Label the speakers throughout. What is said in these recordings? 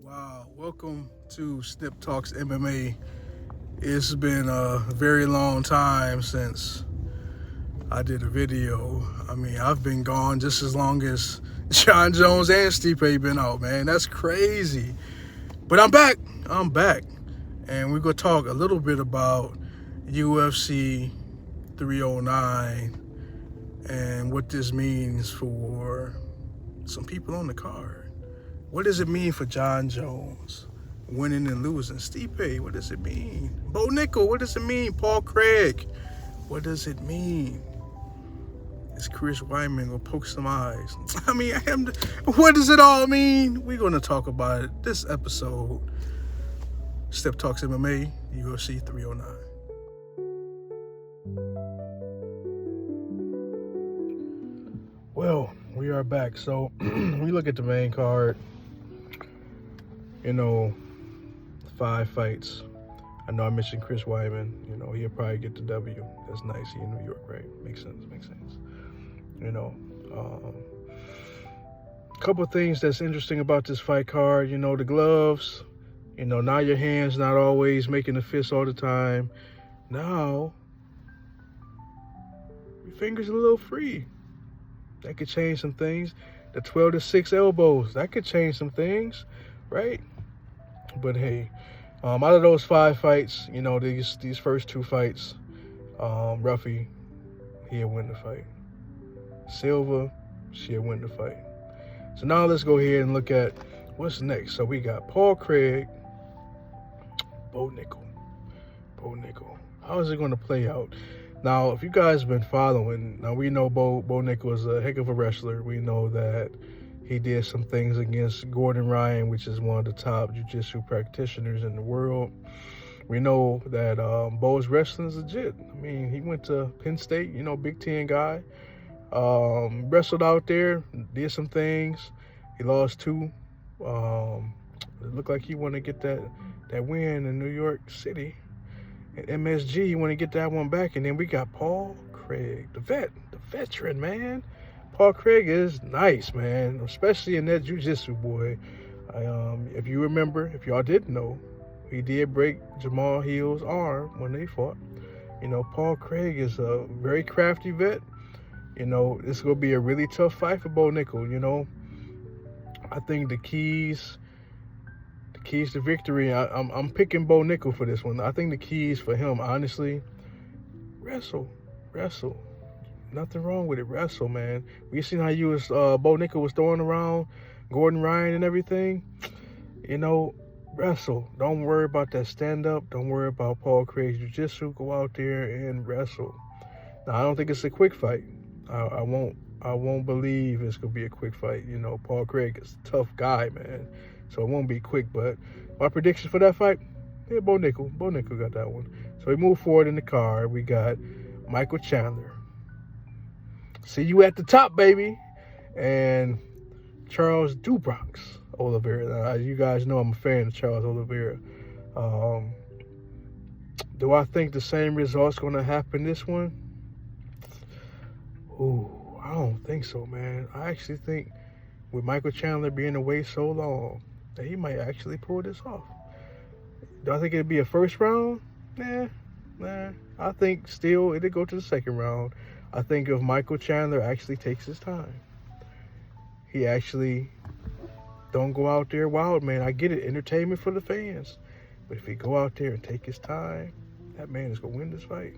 Speaker 1: Wow, welcome to Snip Talks MMA. It's been a very long time since I did a video. I mean, I've been gone just as long as Jon Jones and Stipe been out, man. That's crazy. But I'm back. I'm back. And we're going to talk a little bit about UFC 309 and what this means for some people on the card. What does it mean for Jon Jones? Winning and losing. Stipe, what does it mean? Bo Nickel, what does it mean? Paul Craig, what does it mean? Is Chris Weidman gonna poke some eyes? I mean, what does it all mean? We're gonna talk about it this episode. Step Talks MMA, UFC 309. Well, we are back. So we look at the main card. 5 fights. I know I mentioned Chris Weidman. He'll probably get the W. That's nice. He in New York, right? Makes sense. Couple of things that's interesting about this fight card. The gloves. Now your hands not always making the fist all the time. Now your fingers a little free. That could change some things. The 12-6 elbows. That could change some things, right? But hey, out of those 5 fights, these first 2 fights, Ruffy, he'll win the fight. Silva, she'll win the fight. So now let's go ahead and look at what's next. So we got Paul Craig, Bo Nickel. How is it going to play out? Now, if you guys have been following, now we know Bo Nickel is a heck of a wrestler. We know that he did some things against Gordon Ryan, which is one of the top jiu-jitsu practitioners in the world. We know that Bo's wrestling is legit. I mean, he went to Penn State, Big Ten guy. Wrestled out there, did some things. He lost 2. It looked like he wanted to get that win in New York City. At MSG, he want to get that one back. And then we got Paul Craig, the veteran, man. Paul Craig is nice, man, especially in that jiu-jitsu, boy. If you remember, if y'all didn't know, he did break Jamal Hill's arm when they fought. Paul Craig is a very crafty vet. It's going to be a really tough fight for Bo Nickel, I think the keys to victory, I'm picking Bo Nickel for this one. I think the keys for him, honestly, wrestle. Nothing wrong with it. Wrestle, man. We seen how Bo Nickel was throwing around Gordon Ryan and everything. Wrestle. Don't worry about that stand-up. Don't worry about Paul Craig's jiu-jitsu. Go out there and wrestle. Now, I don't think it's a quick fight. I won't believe it's gonna be a quick fight. Paul Craig is a tough guy, man. So it won't be quick. But my prediction for that fight, yeah, Bo Nickel. Bo Nickel got that one. So we move forward in the card. We got Michael Chandler. See you at the top, baby. And Charles Dubronx Oliveira. Now, as you guys know, I'm a fan of Charles Oliveira. Do I think the same result's going to happen this one? Ooh, I don't think so, man. I actually think with Michael Chandler being away so long, that he might actually pull this off. Do I think it'd be a first round? Nah. I think still it'll go to the second round. I think if Michael Chandler actually takes his time, he actually don't go out there wild, man. I get it, entertainment for the fans. But if he go out there and take his time, that man is going to win this fight.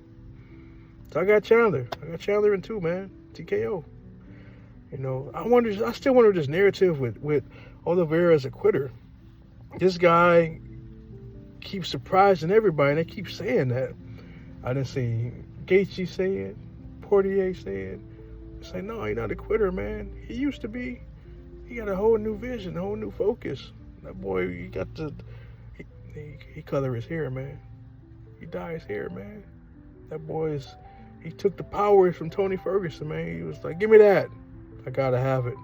Speaker 1: So I got Chandler. In 2, man. TKO. I still wonder this narrative with Oliveira as a quitter. This guy keeps surprising everybody, and they keep saying that. I didn't see Gaethje say it. Portier said, say, no, he's not a quitter, man. He used to be. He got a whole new vision, a whole new focus. That boy, he color his hair, man. He dye his hair, man. That boy he took the powers from Tony Ferguson, man. He was like, give me that. I gotta have it.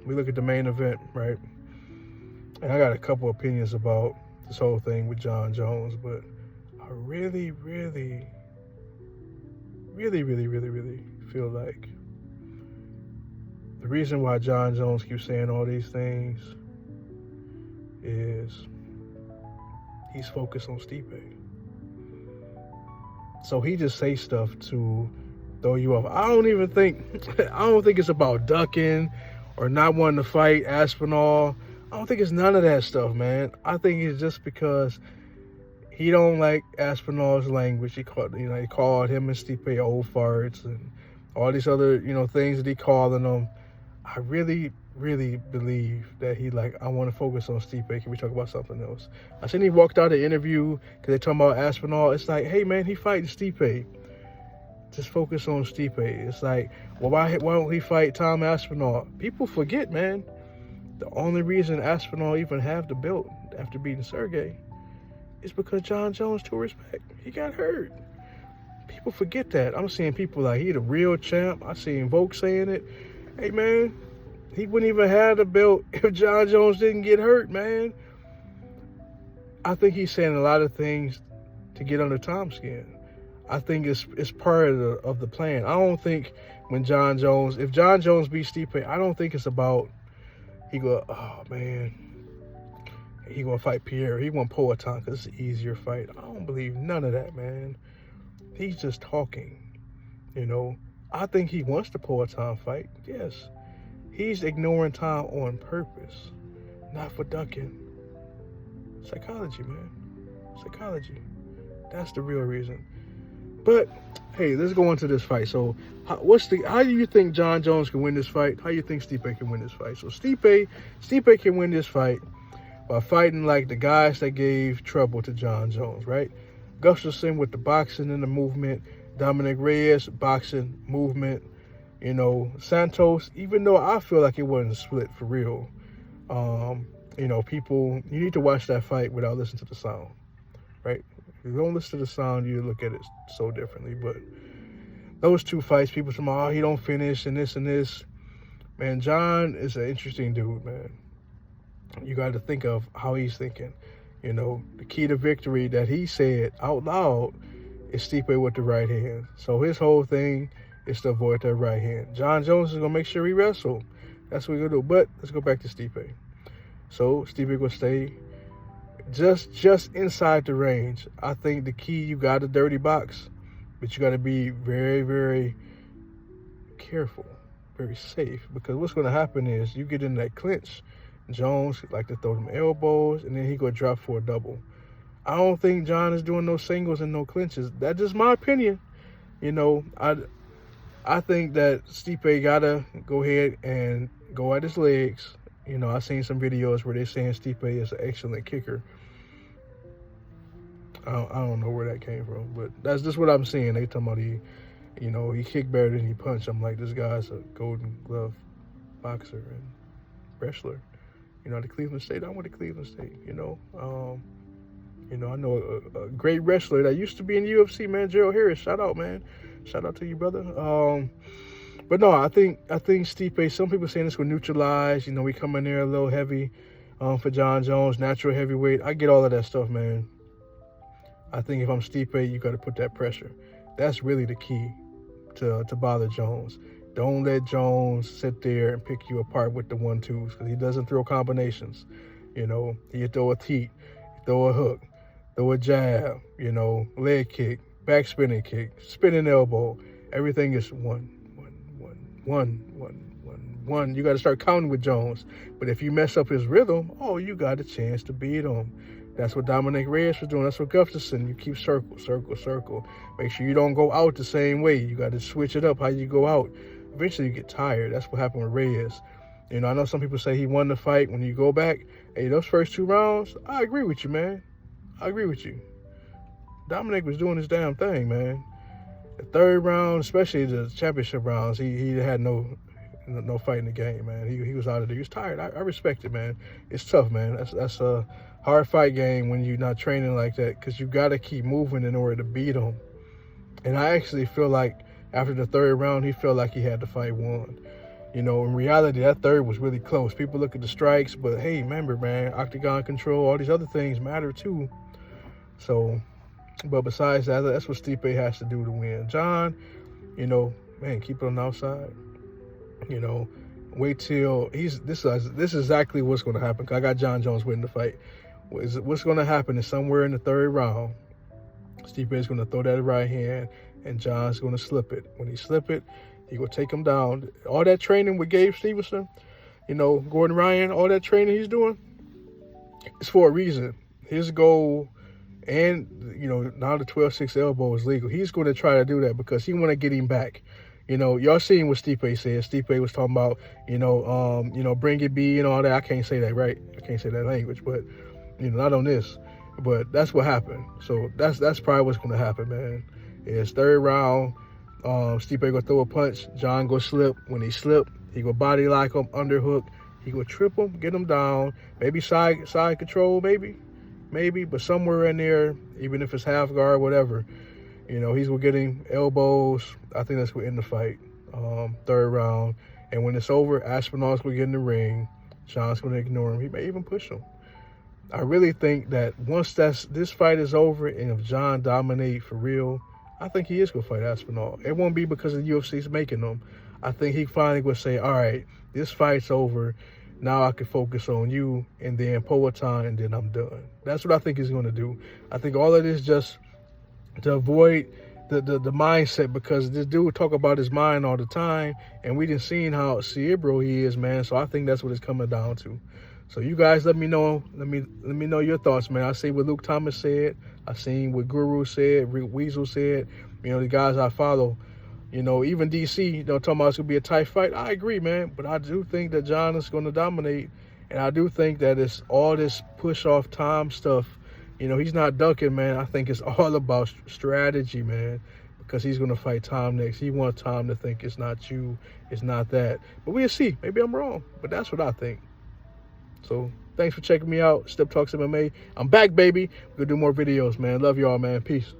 Speaker 1: We look at the main event, right? And I got a couple opinions about this whole thing with Jon Jones, but I really feel like The reason why Jon Jones keeps saying all these things is he's focused on Stipe. So he just say stuff to throw you off. I don't think it's about ducking or not wanting to fight Aspinall. I don't think it's none of that stuff, man. I think it's just because he don't like Aspinall's language. He called him and Stipe old farts and all these other, things that he calling them. I really, really believe that he I want to focus on Stipe. Can we talk about something else? I seen he walked out of the interview because they talking about Aspinall. It's like, hey man, he fighting Stipe. Just focus on Stipe. It's like, well, why don't he fight Tom Aspinall? People forget, man. The only reason Aspinall even have the belt after beating Sergey is because Jon Jones, to respect, he got hurt. People forget that. I'm seeing people like he the real champ. I seen Volk saying it. Hey man, he wouldn't even have the belt if Jon Jones didn't get hurt, man. I think he's saying a lot of things to get under Tom's skin. I think it's part of the plan. I don't think if Jon Jones beats Stipe, I don't think it's about he gonna fight Pierre. He gonna pull a Tom because it's an easier fight. I don't believe none of that, man. He's just talking, I think he wants to pull a Tom fight, yes. He's ignoring Tom on purpose, not for ducking. Psychology, man. Psychology. That's the real reason. But, hey, let's go into this fight. So, how do you think Jon Jones can win this fight? How do you think Stipe can win this fight? So, Stipe can win this fight by fighting like the guys that gave trouble to Jon Jones, right? Gustafsson with the boxing and the movement. Dominic Reyes, boxing, movement. Santos, even though I feel like it wasn't split for real. People, you need to watch that fight without listening to the sound, right? If you don't listen to the sound, you look at it so differently. But those two fights, people say, oh, he don't finish and this and this. Man, Jon is an interesting dude, man. You got to think of how he's thinking. The key to victory that he said out loud is Stipe with the right hand. So his whole thing is to avoid that right hand. Jon Jones is going to make sure he wrestle. That's what he's going to do. But let's go back to Stipe. So Stipe will stay just inside the range. I think the key, you got a dirty box, but you got to be very, very careful, very safe, because what's going to happen is you get in that clinch. Jones like to throw them elbows, and then he go drop for a double. I don't think Jon is doing no singles and no clinches. That's just my opinion. I think that Stipe gotta go ahead and go at his legs. I seen some videos where they're saying Stipe is an excellent kicker. I don't know where that came from, but that's just what I'm seeing. They talking about he kicked better than he punched. I'm like, this guy's a Golden Glove boxer and wrestler. The Cleveland State. I went to Cleveland State. I know a great wrestler that used to be in UFC, man. Gerald Harris. Shout out, man. Shout out to you, brother. But no, I think Stipe. Some people saying this will neutralize. We come in there a little heavy for Jon Jones, natural heavyweight. I get all of that stuff, man. I think if I'm Stipe, you got to put that pressure. That's really the key to bother Jones. Don't let Jones sit there and pick you apart with the 1-2s, because he doesn't throw combinations. He throw a teat, throw a hook, throw a jab, leg kick, back spinning kick, spinning elbow. Everything is one. You got to start counting with Jones. But if you mess up his rhythm, you got a chance to beat him. That's what Dominic Reyes was doing. That's what Gustafsson. You keep circle. Make sure you don't go out the same way. You got to switch it up how you go out. Eventually you get tired. That's what happened with Reyes. I know some people say he won the fight. When you go back, hey, those first 2 rounds, I agree with you, man. I agree with you. Dominic was doing his damn thing, man. The 3rd round, especially the championship rounds, he had no fight in the game, man. He was out of there. He was tired. I respect it, man. It's tough, man. That's a hard fight game when you're not training like that, because you got to keep moving in order to beat him. And I actually feel like after the 3rd round, he felt like he had the fight won. In reality, that 3rd was really close. People look at the strikes, but hey, remember, man, octagon control, all these other things matter too. So, but besides that, that's what Stipe has to do to win. Jon, man, keep it on the outside. Wait till this is exactly what's going to happen. I got Jon Jones winning the fight. What's going to happen is somewhere in the third round, Stipe is going to throw that right hand, and Jon's going to slip it. When he slip it, he will take him down. All that training with Gabe Stevenson, Gordon Ryan, all that training he's doing, it's for a reason. His goal, and now the 12-6 elbow is legal. He's going to try to do that because he want to get him back. Y'all seen what Stipe said. Stipe was talking about, bring it B and all that. I can't say that, right? I can't say that language, but not on this. But that's what happened. So that's probably what's going to happen, man. It's third round. Stipe gonna throw a punch. Jon go slip. When he slip, he go body lock him, underhook. He go trip him, get him down. Maybe side control, maybe, but somewhere in there, even if it's half guard, whatever. He's gonna get him elbows. I think that's gonna end the fight. Third round, and when it's over, Aspinall's gonna get in the ring. Jon's gonna ignore him. He may even push him. I really think that once this fight is over, and if Jon dominate for real, I think he is gonna fight Aspinall. It won't be because the UFC's making him. I think he finally will say, all right, this fight's over. Now I can focus on you, and then Poatan, and then I'm done. That's what I think he's gonna do. I think all of this just to avoid the mindset, because this dude talk about his mind all the time, and we didn't seen how cerebral he is, man. So I think that's what it's coming down to. So you guys let me know. Let me know your thoughts, man. I see what Luke Thomas said. I seen what Guru said, Weasel said. The guys I follow. Even DC, talking about it's gonna be a tight fight. I agree, man. But I do think that Jon is gonna dominate, and I do think that it's all this push off time stuff. He's not ducking, man. I think it's all about strategy, man, because he's going to fight Tom next. He wants Tom to think it's not you, it's not that. But we'll see. Maybe I'm wrong, but that's what I think. So thanks for checking me out. SnipTalksMMA. I'm back, baby. We're going to do more videos, man. Love y'all, man. Peace.